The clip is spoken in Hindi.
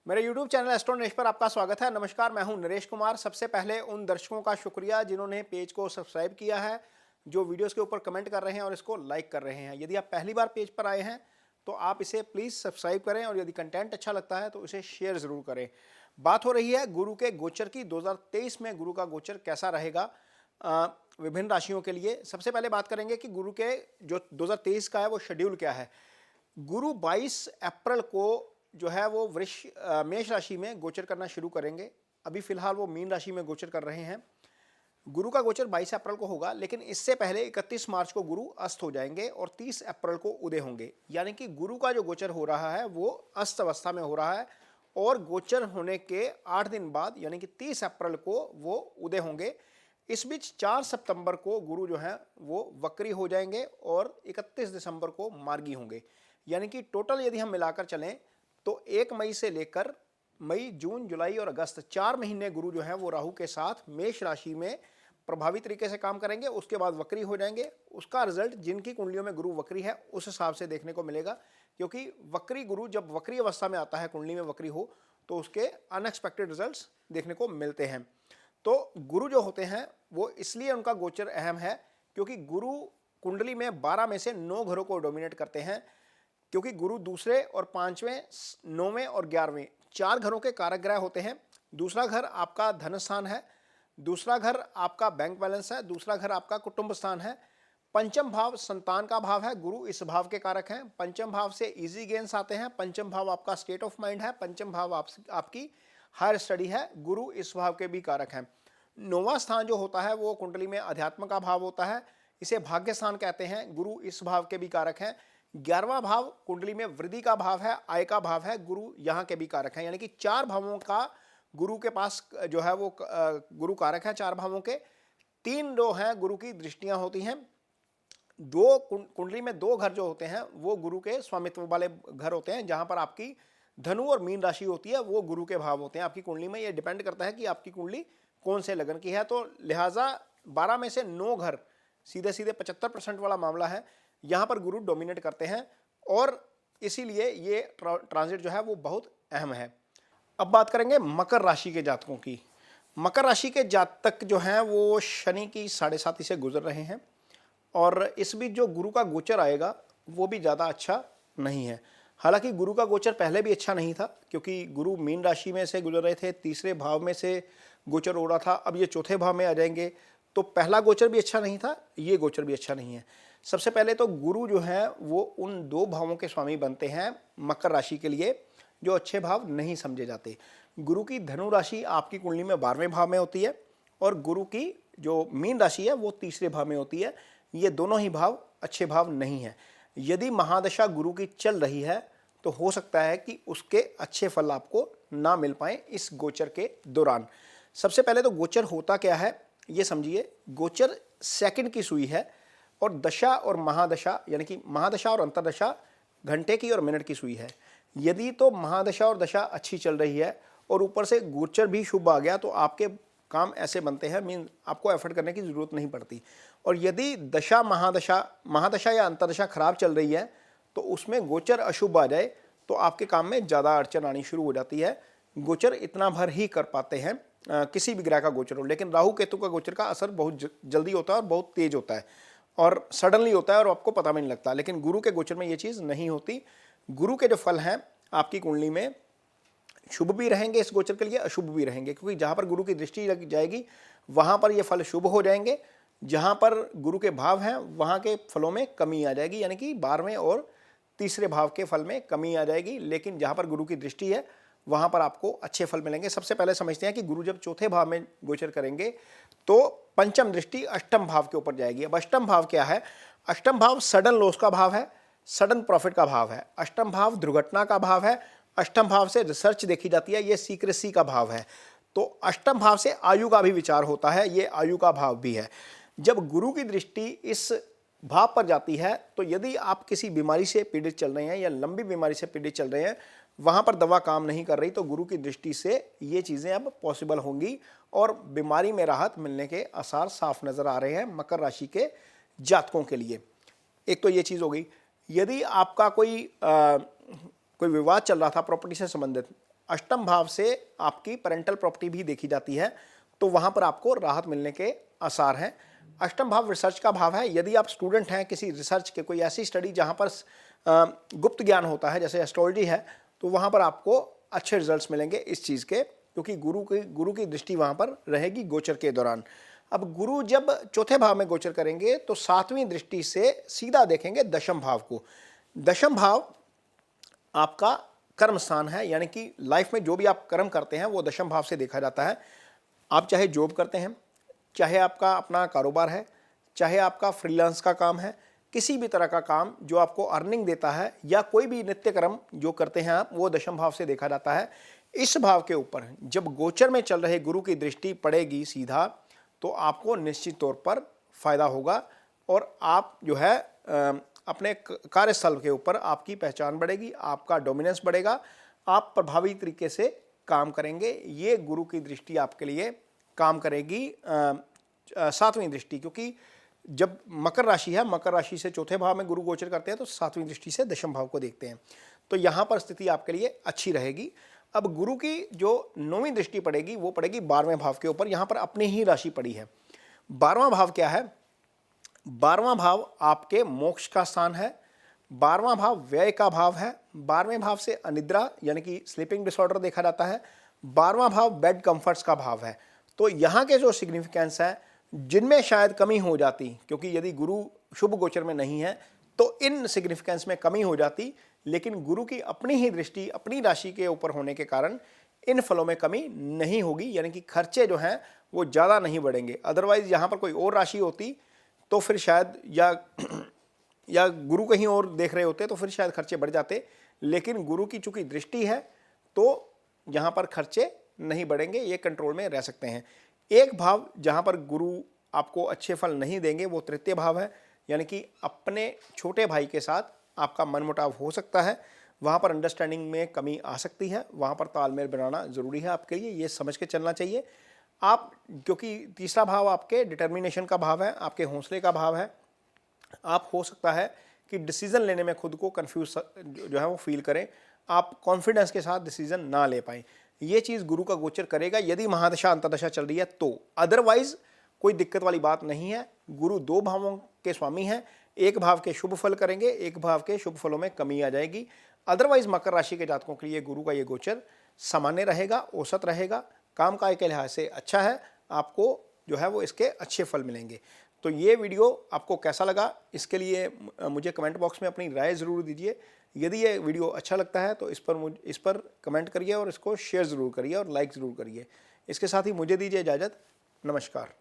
मेरे YouTube चैनल एस्ट्रो नरेश पर आपका स्वागत है। नमस्कार, मैं हूं नरेश कुमार। सबसे पहले उन दर्शकों का शुक्रिया जिन्होंने पेज को सब्सक्राइब किया है, जो वीडियोस के ऊपर कमेंट कर रहे हैं और इसको लाइक कर रहे हैं। यदि आप पहली बार पेज पर आए हैं तो आप इसे प्लीज़ सब्सक्राइब करें और यदि कंटेंट अच्छा लगता है तो इसे शेयर ज़रूर करें। बात हो रही है गुरु के गोचर की। 2023 में गुरु का गोचर कैसा रहेगा विभिन्न राशियों के लिए। सबसे पहले बात करेंगे कि गुरु के जो 2023 का है वो शेड्यूल क्या है। गुरु 22 अप्रैल को जो है वो मेष राशि में गोचर करना शुरू करेंगे। अभी फिलहाल वो मीन राशि में गोचर कर रहे हैं। गुरु का गोचर 22 अप्रैल को होगा, लेकिन इससे पहले 31 मार्च को गुरु अस्त हो जाएंगे और 30 अप्रैल को उदय होंगे। यानी कि गुरु का जो गोचर हो रहा है वो अस्त अवस्था में हो रहा है और गोचर होने के 8 दिन बाद यानी कि 30 अप्रैल को वो उदय होंगे। इस बीच 4 सितंबर को गुरु जो है वो वक्री हो जाएंगे और 31 दिसंबर को मार्गी होंगे। यानी कि टोटल यदि हम मिलाकर चलें तो 1 मई से लेकर मई, जून, जुलाई और अगस्त 4 महीने गुरु जो है वो राहु के साथ मेष राशि में प्रभावी तरीके से काम करेंगे। उसके बाद वक्री हो जाएंगे। उसका रिजल्ट जिनकी कुंडलियों में गुरु वक्री है उस हिसाब से देखने को मिलेगा, क्योंकि वक्री गुरु जब वक्री अवस्था में आता है, कुंडली में वक्री हो, तो उसके अनएक्सपेक्टेड रिजल्ट्स देखने को मिलते हैं। तो गुरु जो होते हैं वो इसलिए उनका गोचर अहम है क्योंकि गुरु कुंडली में 12 में से 9 घरों को डोमिनेट करते हैं। क्योंकि गुरु दूसरे और 5वें, 9वें और 11वें 4 घरों के कारक ग्रह होते हैं। दूसरा घर आपका धन स्थान है, दूसरा घर आपका बैंक बैलेंस है, दूसरा घर आपका कुटुंब स्थान है। पंचम भाव संतान का भाव है, गुरु इस भाव के कारक हैं। पंचम भाव से इजी गेन्स आते हैं। पंचम भाव आपका स्टेट ऑफ माइंड है। पंचम भाव आपकी हायर स्टडी है, गुरु इस भाव के भी कारक हैं। 9वां स्थान जो होता है वो कुंडली में अध्यात्म का भाव होता है, इसे भाग्य स्थान कहते हैं, गुरु इस भाव के भी कारक हैं। 11वां भाव कुंडली में वृद्धि का भाव है, आय का भाव है, गुरु यहाँ के भी कारक हैं। यानी कि 4 भावों का गुरु के पास जो है वो गुरु कारक है। 4 भावों के 3 जो हैं गुरु की दृष्टियां होती हैं। 2 कुंडली में 2 घर जो होते हैं वो गुरु के स्वामित्व वाले घर होते हैं। जहां पर आपकी धनु और मीन राशि होती है वो गुरु के भाव होते हैं आपकी कुंडली में। ये डिपेंड करता है कि आपकी कुंडली कौन से लगन की है। तो लिहाजा 12 में से 9 घर सीधे सीधे 75% वाला मामला है, यहाँ पर गुरु डोमिनेट करते हैं और इसीलिए ये ट्रांजिट जो है वो बहुत अहम है। अब बात करेंगे मकर राशि के जातकों की। मकर राशि के जातक जो हैं वो शनि की 7.5 से गुजर रहे हैं और इस बीच जो गुरु का गोचर आएगा वो भी ज़्यादा अच्छा नहीं है। हालांकि गुरु का गोचर पहले भी अच्छा नहीं था, क्योंकि गुरु मीन राशि में से गुजर रहे थे, तीसरे भाव में से गोचर हो रहा था, अब ये चौथे भाव में आ जाएंगे। तो पहला गोचर भी अच्छा नहीं था, ये गोचर भी अच्छा नहीं है। सबसे पहले तो गुरु जो है वो उन 2 भावों के स्वामी बनते हैं मकर राशि के लिए जो अच्छे भाव नहीं समझे जाते। गुरु की धनु राशि आपकी कुंडली में 12वें भाव में होती है और गुरु की जो मीन राशि है वो तीसरे भाव में होती है। ये दोनों ही भाव अच्छे भाव नहीं है। यदि महादशा गुरु की चल रही है तो हो सकता है कि उसके अच्छे फल आपको ना मिल पाए इस गोचर के दौरान। सबसे पहले तो गोचर होता क्या है ये समझिए। गोचर सेकंड की सुई है और दशा और महादशा यानी कि महादशा और अंतरदशा घंटे की और मिनट की सुई है। यदि तो महादशा और दशा अच्छी चल रही है और ऊपर से गोचर भी शुभ आ गया तो आपके काम ऐसे बनते हैं, मीन आपको एफर्ट करने की ज़रूरत नहीं पड़ती। और यदि दशा महादशा या अंतरदशा खराब चल रही है तो उसमें गोचर अशुभ आ जाए तो आपके काम में ज़्यादा अड़चन आनी शुरू हो जाती है। गोचर इतना भर ही कर पाते हैं किसी भी ग्रह का गोचर हो, लेकिन राहु केतु का गोचर का असर बहुत जल्दी होता है और बहुत तेज होता है और सडनली होता है और आपको पता भी नहीं लगता। लेकिन गुरु के गोचर में ये चीज़ नहीं होती। गुरु के जो फल हैं आपकी कुंडली में शुभ भी रहेंगे इस गोचर के लिए, अशुभ भी रहेंगे, क्योंकि जहाँ पर गुरु की दृष्टि लग जाएगी वहाँ पर ये फल शुभ हो जाएंगे। जहाँ पर गुरु के भाव हैं वहाँ के फलों में कमी आ जाएगी, यानी कि 12वें और तीसरे भाव के फल में कमी आ जाएगी। लेकिन जहाँ पर गुरु की दृष्टि है वहाँ पर आपको अच्छे फल मिलेंगे। सबसे पहले समझते हैं कि गुरु जब चौथे भाव में गोचर करेंगे तो पंचम दृष्टि अष्टम भाव के ऊपर जाएगी। अब अष्टम भाव क्या है? अष्टम भाव सडन लॉस का भाव है, सडन प्रॉफिट का भाव है। अष्टम भाव दुर्घटना का भाव है। अष्टम भाव से रिसर्च देखी जाती है, ये सीक्रेसी का भाव है। तो अष्टम भाव से आयु का भी विचार होता है, ये आयु का भाव भी है। जब गुरु की दृष्टि इस भाव पर जाती है तो यदि आप किसी बीमारी से पीड़ित चल रहे हैं या लंबी बीमारी से पीड़ित चल रहे हैं, वहाँ पर दवा काम नहीं कर रही, तो गुरु की दृष्टि से ये चीज़ें अब पॉसिबल होंगी और बीमारी में राहत मिलने के आसार साफ नज़र आ रहे हैं मकर राशि के जातकों के लिए। एक तो ये चीज़ हो गई। यदि आपका कोई विवाद चल रहा था प्रॉपर्टी से संबंधित, अष्टम भाव से आपकी पेरेंटल प्रॉपर्टी भी देखी जाती है, तो वहाँ पर आपको राहत मिलने के आसार हैं। अष्टम भाव रिसर्च का भाव है। यदि आप स्टूडेंट हैं किसी रिसर्च के, कोई ऐसी स्टडी जहाँ पर गुप्त ज्ञान होता है जैसे एस्ट्रोलॉजी है, तो वहाँ पर आपको अच्छे रिजल्ट्स मिलेंगे इस चीज़ के, क्योंकि गुरु की दृष्टि वहाँ पर रहेगी गोचर के दौरान। अब गुरु जब चौथे भाव में गोचर करेंगे तो सातवीं दृष्टि से सीधा देखेंगे दशम भाव को। दशम भाव आपका कर्म स्थान है, यानी कि लाइफ में जो भी आप कर्म करते हैं वो दशम भाव से देखा जाता है। आप चाहे जॉब करते हैं, चाहे आपका अपना कारोबार है, चाहे आपका फ्रीलांस का काम है, किसी भी तरह का काम जो आपको अर्निंग देता है, या कोई भी नित्य कर्म जो करते हैं आप, वो दशम भाव से देखा जाता है। इस भाव के ऊपर जब गोचर में चल रहे गुरु की दृष्टि पड़ेगी सीधा, तो आपको निश्चित तौर पर फायदा होगा और आप जो है अपने कार्यस्थल के ऊपर आपकी पहचान बढ़ेगी, आपका डोमिनेंस बढ़ेगा, आप प्रभावी तरीके से काम करेंगे। ये गुरु की दृष्टि आपके लिए काम करेगी, सातवीं दृष्टि, क्योंकि जब मकर राशि है, मकर राशि से चौथे भाव में गुरु गोचर करते हैं तो सातवीं दृष्टि से दशम भाव को देखते हैं, तो यहाँ पर स्थिति आपके लिए अच्छी रहेगी। अब गुरु की जो नौवीं दृष्टि पड़ेगी वो पड़ेगी 12वें भाव के ऊपर। यहाँ पर अपनी ही राशि पड़ी है। 12वां भाव क्या है? 12वां भाव आपके मोक्ष का स्थान है। 12वां भाव व्यय का भाव है। 12वें भाव से अनिद्रा यानी कि स्लीपिंग डिसऑर्डर देखा जाता है। 12वां भाव बेड कंफर्ट्स का भाव है। तो यहाँ के जो सिग्निफिकेंस है जिनमें शायद कमी हो जाती, क्योंकि यदि गुरु शुभ गोचर में नहीं है तो इन सिग्निफिकेंस में कमी हो जाती, लेकिन गुरु की अपनी ही दृष्टि अपनी राशि के ऊपर होने के कारण इन फलों में कमी नहीं होगी, यानी कि खर्चे जो हैं वो ज़्यादा नहीं बढ़ेंगे। अदरवाइज यहाँ पर कोई और राशि होती तो फिर शायद या गुरु कहीं और देख रहे होते तो फिर शायद खर्चे बढ़ जाते, लेकिन गुरु की चूंकि दृष्टि है तो यहाँ पर खर्चे नहीं बढ़ेंगे, ये कंट्रोल में रह सकते हैं। एक भाव जहाँ पर गुरु आपको अच्छे फल नहीं देंगे वो तृतीय भाव है, यानी कि अपने छोटे भाई के साथ आपका मनमुटाव हो सकता है, वहाँ पर अंडरस्टैंडिंग में कमी आ सकती है, वहाँ पर तालमेल बनाना ज़रूरी है आपके लिए, ये समझ के चलना चाहिए आप, क्योंकि तीसरा भाव आपके डिटर्मिनेशन का भाव है, आपके हौसले का भाव है। आप हो सकता है कि डिसीज़न लेने में खुद को कंफ्यूज जो है वो फील करें, आप कॉन्फिडेंस के साथ डिसीज़न ना ले पाएँ। ये चीज़ गुरु का गोचर करेगा यदि महादशा अंतर्दशा चल रही है तो, अदरवाइज कोई दिक्कत वाली बात नहीं है। गुरु दो भावों के स्वामी हैं, एक भाव के शुभ फल करेंगे, एक भाव के शुभ फलों में कमी आ जाएगी। अदरवाइज मकर राशि के जातकों के लिए गुरु का ये गोचर सामान्य रहेगा, औसत रहेगा, कामकाज के लिहाज से अच्छा है, आपको जो है वो इसके अच्छे फल मिलेंगे। तो ये वीडियो आपको कैसा लगा इसके लिए मुझे कमेंट बॉक्स में अपनी राय ज़रूर दीजिए। यदि ये वीडियो अच्छा लगता है तो इस पर कमेंट करिए और इसको शेयर ज़रूर करिए और लाइक ज़रूर करिए। इसके साथ ही मुझे दीजिए इजाज़त। नमस्कार।